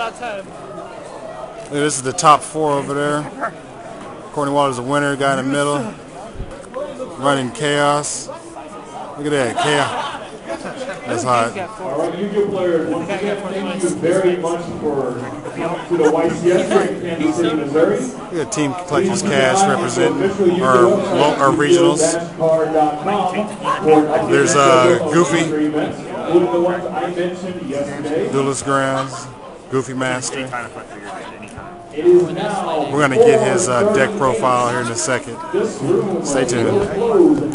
out of 10. This is the top 4 over there. Courtney Waller is the winner, guy in the middle. Running Caius. Look at that, Caius. That's hot. All right, YouTube players, once again, thank you very much for coming to the YCS here in Kansas City, Missouri. We got Team Collectors Cash representing our regionals. There's Goofy, Duelist Grounds, Goofy Master. We're going to get his deck profile here in a second. Stay tuned.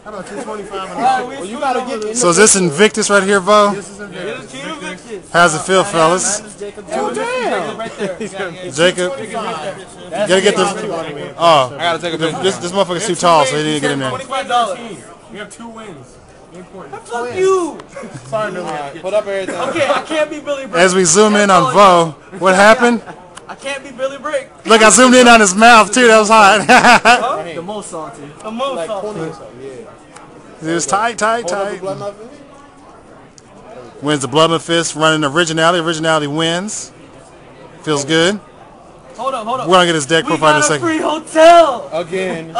How about 225? You gotta get So is this Invictus right here, Vo? This is Invictus. How's it feel, fellas? Oh, damn. Jacob, you gotta get the. Oh, I gotta take a picture. This motherfucker's too tall, so he didn't get in there. $25. We have 2 wins. Fuck you. Sorry, Billy. Put up everything. Okay, I can't be Billy Brick. As we zoom in on Vo, what happened? I can't be Billy Brick. Look, I zoomed in on his mouth too. That was hot. The most salty. The most salty. It was tight. Wins the Blood Fist, running Originality. Originality wins. Feels good. Hold up. We're gonna get his deck profile in a second. Free hotel. Again.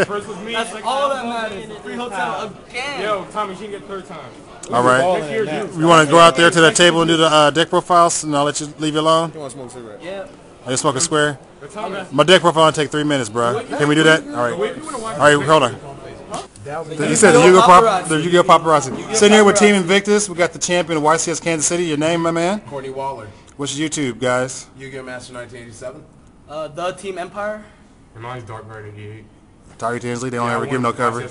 First was me. That's all that matters. Free hotel again. Yo, Tommy, she can get 3rd time. All right. You want to go out there to that table and do the deck profiles, and I'll let you leave you alone. You want to smoke a cigarette? Yeah. I just smoke a square. My deck profile will take 3 minutes, bro. Can we do that? All right. All right, hold on. You said the Yu-Gi-Oh Paparazzi. Sitting here with Team Invictus, we got the champion of YCS Kansas City. Your name, my man? Courney Waller. What's your YouTube, guys? Yu-Gi-Oh Master 1987. The Team Empire. And mine's Dark Guard 88. Tyree Tinsley, they don't ever give him no cover.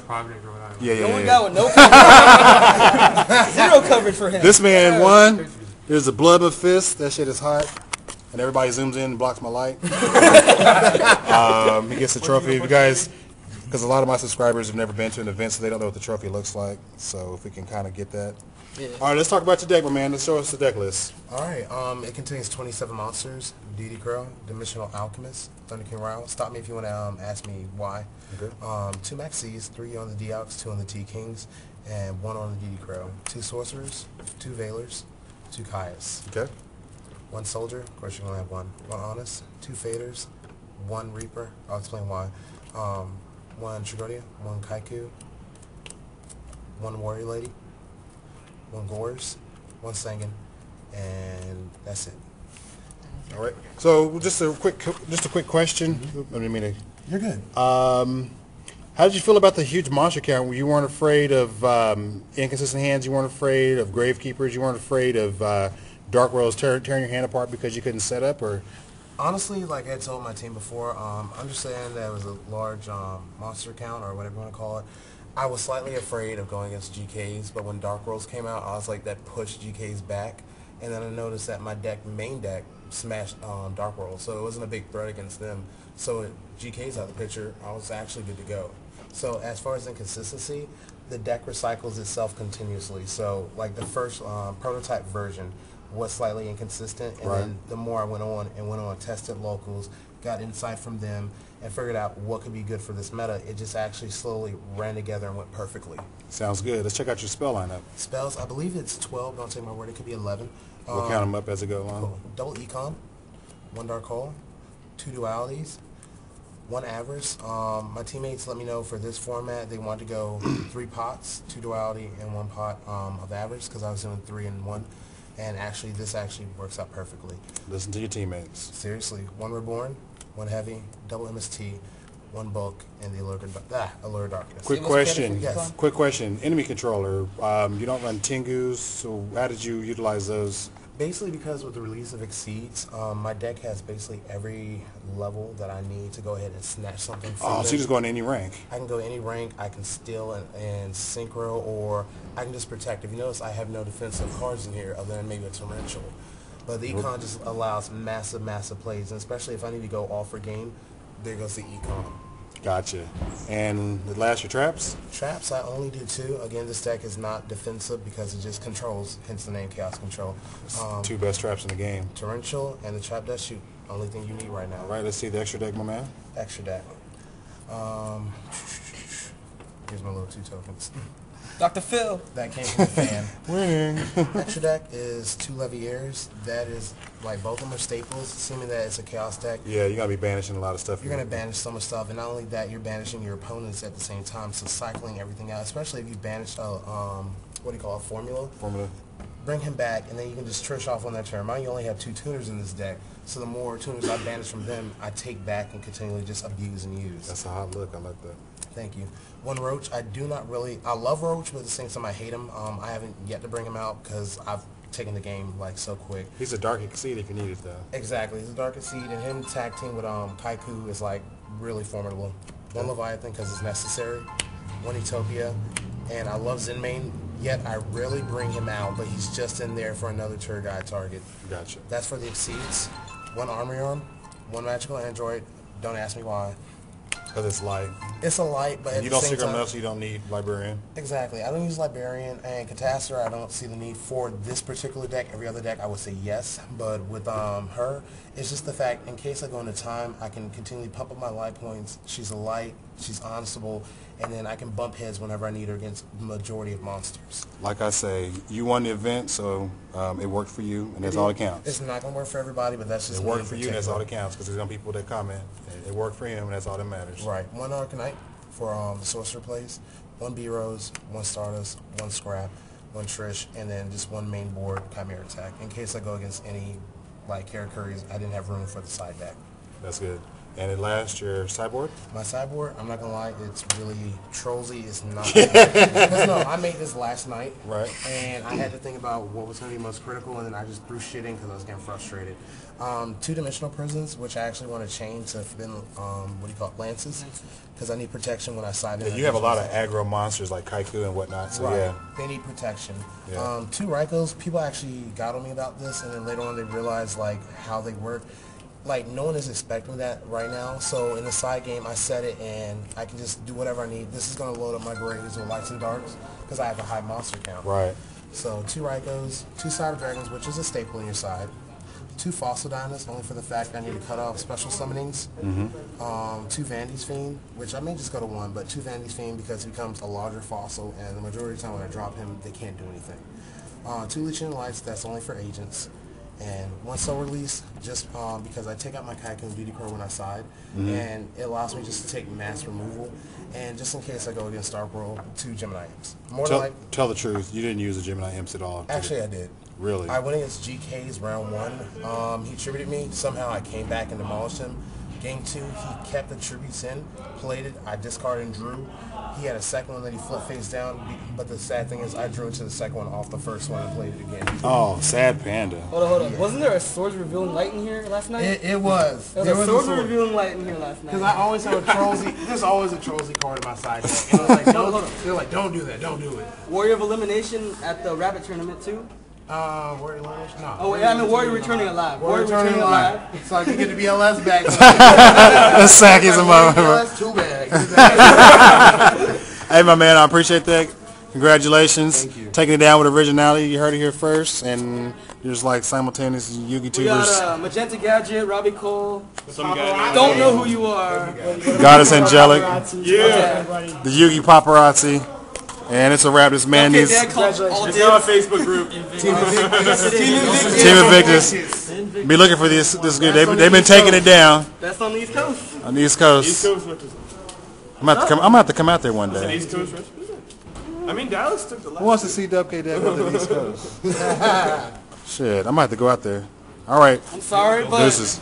Yeah. No one got with no coverage. Zero coverage for him. This man won. There's the Blood of Fist. That shit is hot. And everybody zooms in and blocks my light. He gets the trophy. If you guys, because a lot of my subscribers have never been to an event, so they don't know what the trophy looks like. So if we can kind of get that. Yeah. All right, let's talk about your deck, my man. Let's show us the deck list. All right, it contains 27 monsters. DD Crow, Dimensional Alchemist, Thunder King Rao. Stop me if you want to ask me why. Okay. 2 Maxx Cs, 3 on the D Alch, 2 on the T Kings, and 1 on the DD Crow. 2 Sorcerers, 2 Veilers, 2 Caius. Okay. 1 Soldier, of course you're going to have 1. 1 Honest, 2 Faders, 1 Reaper, I'll explain why. 1 Trigodia, 1 kycoo, 1 Warrior Lady, 1 gorz, 1 sangan, and that's it. All right. So just a quick question. I didn't mean to. You're good. How did you feel about the huge monster count? You weren't afraid of inconsistent hands. You weren't afraid of gravekeepers. You weren't afraid of dark rolls tearing your hand apart because you couldn't set up, or. Honestly, like I told my team before, understand that it was a large monster count or whatever you want to call it. I was slightly afraid of going against GKs, but when Dark Rolls came out, I was like, that pushed GKs back. And then I noticed that my main deck smashed Dark Rolls, so it wasn't a big threat against them. So with GKs out of the picture, I was actually good to go. So as far as inconsistency, the deck recycles itself continuously. So like the first prototype version was slightly inconsistent, and then the more I went on, tested locals, got insight from them, and figured out what could be good for this meta, it just actually slowly ran together and went perfectly. Sounds good. Let's check out your spell lineup. Spells, I believe it's 12, don't take my word, it could be 11. We'll count them up as it goes along. Cool. Double econ, 1 dark hole, 2 dualities, 1 avarice. My teammates let me know for this format they wanted to go 3 pots, 2 duality, and 1 pot of avarice, because I was doing 3 and 1. And actually, this actually works out perfectly. Listen to your teammates. Seriously, 1 reborn, 1 heavy, double MST, 1 bulk, and the allure darkness. Quick question. Yes. Quick question. Enemy controller. You don't run Tengus, so how did you utilize those? Basically, because with the release of Exceeds, my deck has basically every level that I need to go ahead and snatch something from so you just go in any rank? I can go any rank. I can steal and synchro, or I can just protect. If you notice, I have no defensive cards in here other than maybe a torrential. But the econ just allows massive, massive plays, and especially if I need to go all for game, there goes the econ. Gotcha. And the last, your traps? Traps, I only do 2. Again, this deck is not defensive because it just controls, hence the name Chaos Control. 2 best traps in the game. Torrential and the trap does shoot. Only thing you need right now. All right, let's see the extra deck, my man. Extra deck. Here's my little 2 tokens. Dr. Phil. That came from the fan. Winning. Extra deck is 2 leviairs. That is, like, both of them are staples, assuming that it's a chaos deck. Yeah, you're going to be banishing a lot of stuff. You're going to banish so much stuff, and not only that, you're banishing your opponents at the same time, so cycling everything out, especially if you banish a, what do you call it, formula? Formula. Bring him back, and then you can just Trish off on that turn. Mine, you only have 2 tuners in this deck, so the more tuners I banish from them, I take back and continually just abuse and use. That's a hot look. I like that. Thank you. 1 roach, I do not really, I love roach, but at the same time I hate him. I haven't yet to bring him out because I've taken the game like so quick. He's a dark exceed if you need it though. Exactly, he's a dark exceed, and him tag team with kycoo is like really formidable. 1 leviathan because it's necessary. 1 utopia, and I love zenmaines. Yet I rarely bring him out, but he's just in there for another tour guide target. Gotcha. That's for the exceeds. 1 armory arm, 1 magical android. Don't ask me why. Because it's light. It's a light, but at You the don't same stick time, enough, so you don't need librarian. Exactly. I don't use librarian and catastor. I don't see the need for this particular deck. Every other deck, I would say yes, but with her, it's just the fact in case I go into time, I can continually pump up my light points. She's a light. She's honestable. And then I can bump heads whenever I need her against the majority of monsters. Like I say, you won the event, so it worked for you, and that's all that counts. It's not going to work for everybody, but that's just It me worked in for you, and that's particular. all that counts, because there's some people that comment. It worked for him, and that's all that matters. Right. 1 arcanite for the sorcerer plays, 1 B-Rose, 1 Stardust, 1 Scrap, 1 Trish, and then just 1 main board Chimera attack. In case I go against any like characters, I didn't have room for the side deck. That's good. And at last, your sideboard? My sideboard, I'm not gonna lie, it's really trollsy. It's not. Because no, I made this last night, Right. and I had to think about what was gonna be most critical, and then I just threw shit in because I was getting frustrated. 2-dimensional prisons, which I actually want to change to what do you call it, lances, because I need protection when I side in. Yeah, you have a lot of aggro monsters like kycoo and whatnot, so Right. yeah. They need protection. Yeah. 2 Rykos, people actually got on me about this, and then later on they realized like how they work. Like, no one is expecting that right now, so in the side game I set it and I can just do whatever I need. This is going to load up my graves with lights and darks because I have a high monster count. Right. So 2 Rykos, 2 Cydra Dragons, which is a staple in your side. 2 Fossil Dynas, only for the fact I need to cut off special summonings. 2 Vanitys Fiend, which I may just go to 1, but 2 Vanitys Fiend because he becomes a larger fossil, and the majority of the time when I drop him, they can't do anything. 2 Legion Lights, that's only for agents. And 1 Soul Release, just because I take out my kycoo and beauty core when I side, and it allows me just to take mass removal, and just in case I go against Dark World, 2 Gemini Imps. More like, Tell the truth, you didn't use the Gemini Imps at all. actually I did. Really? I went against GK's round 1. He tributed me. Somehow I came back and demolished him. Game 2, he kept the tributes in, played it. I discarded and drew. He had a second one that he flipped face down, but the sad thing is I drew into the second one off the first one and played it again. Oh, sad panda. Hold on. Wasn't there a swords revealing light in here last night? It was. There was a swords revealing light in here last night. Because I always have a trollsy. There's always a trollsy card in my side deck. And I was like, they're like, don't do that, don't do it. Warrior of Elimination at the Rabbit Tournament too? Warrior Elimination? No. Oh, yeah, I mean Warrior Returning Alive. Warrior Returning Alive. So I can get the BLS back. That's sacky as a motherfucker. BLS too bad. Hey, my man, I appreciate that. Congratulations. Thank you. Taking it down with originality. You heard it here first, and there's like simultaneous Yugi We tubers. got Magenta Gadget, Robbie Cole. Some guy. Don't know who you are. Goddess Angelic, Yeah. the Yugi paparazzi, and it's a wrap. This man Okay, needs Dad called all It's on a Facebook group. Team Invictus. Be looking for this good. They've been taking it down That's on the East Coast. on the East Coast. East Coast represent. I'm gonna have to come out there one day. East Coast represent. I mean, Dallas took the last. Who wants to see WK Deck on the East Coast? Shit, I might have to go out there. All right. I'm sorry, but Deuces.